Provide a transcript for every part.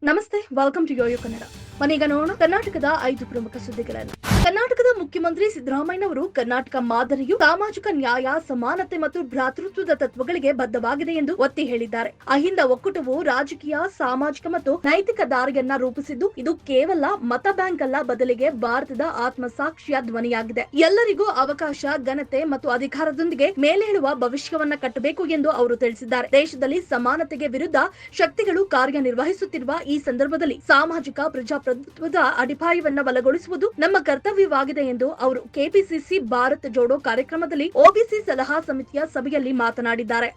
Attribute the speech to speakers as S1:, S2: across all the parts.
S1: ನಮಸ್ತೆ, welcome to Yoyo Kannada. ಮನೀಗ ನೋಡೋಣ ಕರ್ನಾಟಕದ 5 ಪ್ರಮುಖ ಸುದ್ದಿಗಳನ್ನು. ಕರ್ನಾಟಕದ ಮುಖ್ಯಮಂತ್ರಿ ಸಿದ್ದರಾಮಯ್ಯನವರು ಕರ್ನಾಟಕ ಮಾದರಿಯು ಸಾಮಾಜಿಕ ನ್ಯಾಯ, ಸಮಾನತೆ ಮತ್ತು ಭ್ರಾತೃತ್ವದ ತತ್ವಗಳಿಗೆ ಬದ್ಧವಾಗಿದೆ ಎಂದು ಒತ್ತಿ ಹೇಳಿದ್ದಾರೆ. ಅಹಿಂದ ಒಕ್ಕೂಟವು ರಾಜಕೀಯ, ಸಾಮಾಜಿಕ ಮತ್ತು ನೈತಿಕ ದಾರಿಯನ್ನ ರೂಪಿಸಿದ್ದು, ಇದು ಕೇವಲ ಮತ ಬ್ಯಾಂಕ್ ಅಲ್ಲ, ಬದಲಿಗೆ ಭಾರತದ ಆತ್ಮಸಾಕ್ಷಿಯ ಧ್ವನಿಯಾಗಿದೆ. ಎಲ್ಲರಿಗೂ ಅವಕಾಶ, ಘನತೆ ಮತ್ತು ಅಧಿಕಾರದೊಂದಿಗೆ ಮೇಲೇಳುವ ಭವಿಷ್ಯವನ್ನ ಕಟ್ಟಬೇಕು ಎಂದು ಅವರು ತಿಳಿಸಿದ್ದಾರೆ. ದೇಶದಲ್ಲಿ ಸಮಾನತೆಗೆ ವಿರುದ್ಧ ಶಕ್ತಿಗಳು ಕಾರ್ಯನಿರ್ವಹಿಸುತ್ತಿರುವ ಈ ಸಂದರ್ಭದಲ್ಲಿ ಸಾಮಾಜಿಕ ಪ್ರಜಾಪ್ರಭುತ್ವದ ಅಡಿಪಾಯವನ್ನ ಬಲಗೊಳಿಸುವುದು ನಮ್ಮ ಕರ್ತವ್ಯವಾಗಿದೆ ಎಂದು ಅವರು ಕೆಪಿಸಿಸಿ ಭಾರತ್ ಜೋಡೋ ಕಾರ್ಯಕ್ರಮದಲ್ಲಿ ಒಬಿಸಿ ಸಲಹಾ ಸಮಿತಿಯ ಸಭೆಯಲ್ಲಿ ಮಾತನಾಡಿದ್ದಾರೆ.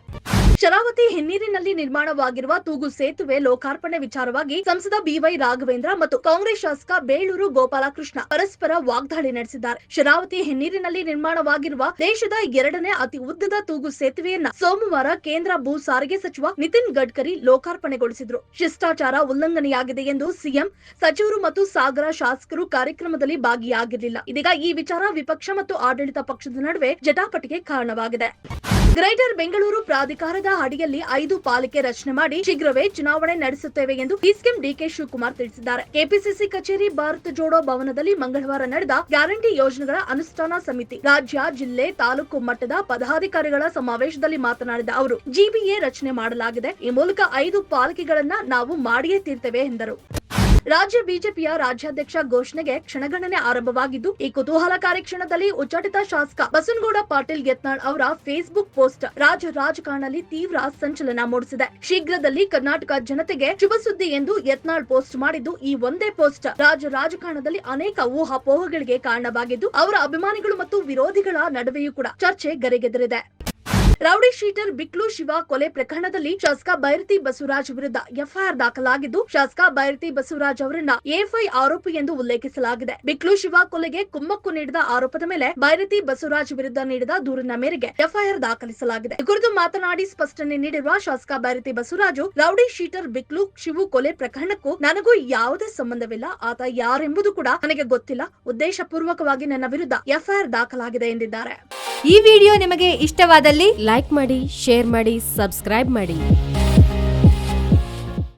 S1: ಶರಾವತಿ ಹಿನ್ನೀರಿನಲ್ಲಿ ನಿರ್ಮಾಣವಾಗಿರುವ ತೂಗು ಸೇತುವೆ ಲೋಕಾರ್ಪಣೆ ವಿಚಾರವಾಗಿ ಸಂಸದ ಬಿವೈ ರಾಘವೇಂದ್ರ ಮತ್ತು ಕಾಂಗ್ರೆಸ್ ಶಾಸಕ ಬೇಳೂರು ಗೋಪಾಲಕೃಷ್ಣ ಪರಸ್ಪರ ವಾಗ್ದಾಳಿ ನಡೆಸಿದ್ದಾರೆ. ಶರಾವತಿ ಹಿನ್ನೀರಿನಲ್ಲಿ ನಿರ್ಮಾಣವಾಗಿರುವ ದೇಶದ 2ನೇ ಅತಿ ಉದ್ದದ ತೂಗು ಸೇತುವೆಯನ್ನ ಸೋಮವಾರ ಕೇಂದ್ರ ಭೂ ಸಾರಿಗೆ ಸಚಿವ ನಿತಿನ್ ಗಡ್ಕರಿ ಲೋಕಾರ್ಪಣೆಗೊಳಿಸಿದ್ರು. ಶಿಷ್ಟಾಚಾರ ಉಲ್ಲಂಘನೆಯಾಗಿದೆ ಎಂದು ಸಿಎಂ, ಸಚಿವರು ಮತ್ತು ಸಾಗರ ಶಾಸಕರು ಕಾರ್ಯಕ್ರಮದಲ್ಲಿ ಭಾಗಿಯಾಗಿರಲಿಲ್ಲ. ಇದೀಗ ಈ ವಿಚಾರ ವಿಪಕ್ಷ ಮತ್ತು ಆಡಳಿತ ಪಕ್ಷದ ನಡುವೆ ಜಟಾಪಟಿಗೆ ಕಾರಣವಾಗಿದೆ. ಗ್ರೇಟರ್ ಬೆಂಗಳೂರು ಪ್ರಾಧಿಕಾರದ ಅಡಿಯಲ್ಲಿ 5 ಪಾಲಿಕೆ ರಚನೆ ಮಾಡಿ ಶೀಘ್ರವೇ ಚುನಾವಣೆ ನಡೆಸುತ್ತೇವೆ ಎಂದು ಡಿಸಿಎಂ ಡಿಕೆ ಶಿವಕುಮಾರ್ ತಿಳಿಸಿದ್ದಾರೆ. ಕೆಪಿಸಿಸಿ ಕಚೇರಿ ಭಾರತ್ ಜೋಡೋ ಭವನದಲ್ಲಿ ಮಂಗಳವಾರ ನಡೆದ ಗ್ಯಾರಂಟಿ ಯೋಜನೆಗಳ ಅನುಷ್ಠಾನ ಸಮಿತಿ ರಾಜ್ಯ, ಜಿಲ್ಲೆ, ತಾಲೂಕು ಮಟ್ಟದ ಪದಾಧಿಕಾರಿಗಳ ಸಮಾವೇಶದಲ್ಲಿ ಮಾತನಾಡಿದ ಅವರು, ಜಿಬಿಎ ರಚನೆ ಮಾಡಲಾಗಿದೆ. ಈ ಮೂಲಕ 5 ಪಾಲಿಕೆಗಳನ್ನ ನಾವು ಮಾಡಿಯೇ ತೀರ್ತೇವೆ ಎಂದರು. ರಾಜ್ಯ ಬಿಜೆಪಿಯ ರಾಜ್ಯಾಧ್ಯಕ್ಷ ಘೋಷಣೆಗೆ ಕ್ಷಣಗಣನೆ ಆರಂಭವಾಗಿದ್ದು, ಈ ಕುತೂಹಲಕಾರಿ ಕ್ಷಣದಲ್ಲಿ ಉಚ್ಚಾಟಿತ ಶಾಸಕ ಬಸನಗೌಡ ಪಾಟೀಲ್ ಯತ್ನಾಳ್ ಅವರ ಫೇಸ್ಬುಕ್ ಪೋಸ್ಟ್ ರಾಜಕಾರಣದಲ್ಲಿ ತೀವ್ರ ಸಂಚಲನ ಮೂಡಿಸಿದೆ. ಶೀಘ್ರದಲ್ಲಿ ಕರ್ನಾಟಕ ಜನತೆಗೆ ಶುಭ ಸುದ್ದಿ ಎಂದು ಯತ್ನಾಳ್ ಪೋಸ್ಟ್ ಮಾಡಿದ್ದು, ಈ ಒಂದೇ ಪೋಸ್ಟ್ ರಾಜಕಾರಣದಲ್ಲಿ ಅನೇಕ ಊಹಾಪೋಹಗಳಿಗೆ ಕಾರಣವಾಗಿದ್ದು, ಅವರ ಅಭಿಮಾನಿಗಳು ಮತ್ತು ವಿರೋಧಿಗಳ ನಡುವೆಯೂ ಕೂಡ ಚರ್ಚೆ ಗರಿಗೆದರಿದೆ. ರೌಡಿ ಶೀಟರ್ ಬಿಕ್ಲು ಶಿವ ಕೊಲೆ ಪ್ರಕರಣದಲ್ಲಿ ಶಾಸಕ ಬೈರತಿ ಬಸವರಾಜ್ ವಿರುದ್ಧ ಎಫ್ಐಆರ್ ದಾಖಲಾಗಿದ್ದು, ಶಾಸಕ ಬೈರತಿ ಬಸವರಾಜ್ ಅವರನ್ನ ಎಫ್ಐ ಆರೋಪಿ ಎಂದು ಉಲ್ಲೇಖಿಸಲಾಗಿದೆ. ಬಿಕ್ಲು ಶಿವ ಕೊಲೆಗೆ ಕುಮ್ಮಕ್ಕು ನೀಡಿದ ಆರೋಪದ ಮೇಲೆ ಬೈರತಿ ಬಸವರಾಜ್ ವಿರುದ್ಧ ನೀಡಿದ ದೂರಿನ ಮೇರೆಗೆ ಎಫ್ಐಆರ್ ದಾಖಲಿಸಲಾಗಿದೆ. ಈ ಕುರಿತು ಮಾತನಾಡಿ ಸ್ಪಷ್ಟನೆ ನೀಡಿರುವ ಶಾಸಕ ಬೈರತಿ ಬಸವರಾಜು, ರೌಡಿ ಶೀಟರ್ ಬಿಕ್ಲು ಶಿವು ಕೊಲೆ ಪ್ರಕರಣಕ್ಕೂ ನನಗೂ ಯಾವುದೇ ಸಂಬಂಧವಿಲ್ಲ. ಆತ ಯಾರೆಂಬುದು ಕೂಡ ನನಗೆ ಗೊತ್ತಿಲ್ಲ. ಉದ್ದೇಶಪೂರ್ವಕವಾಗಿ ನನ್ನ ವಿರುದ್ಧ ಎಫ್ಐಆರ್ ದಾಖಲಾಗಿದೆ ಎಂದಿದ್ದಾರೆ.
S2: ಈ ವಿಡಿಯೋ ನಿಮಗೆ ಇಷ್ಟವಾದಲ್ಲಿ ಲೈಕ್ ಮಾಡಿ, ಶೇರ್ ಮಾಡಿ, ಸಬ್ಸ್ಕ್ರೈಬ್ ಮಾಡಿ.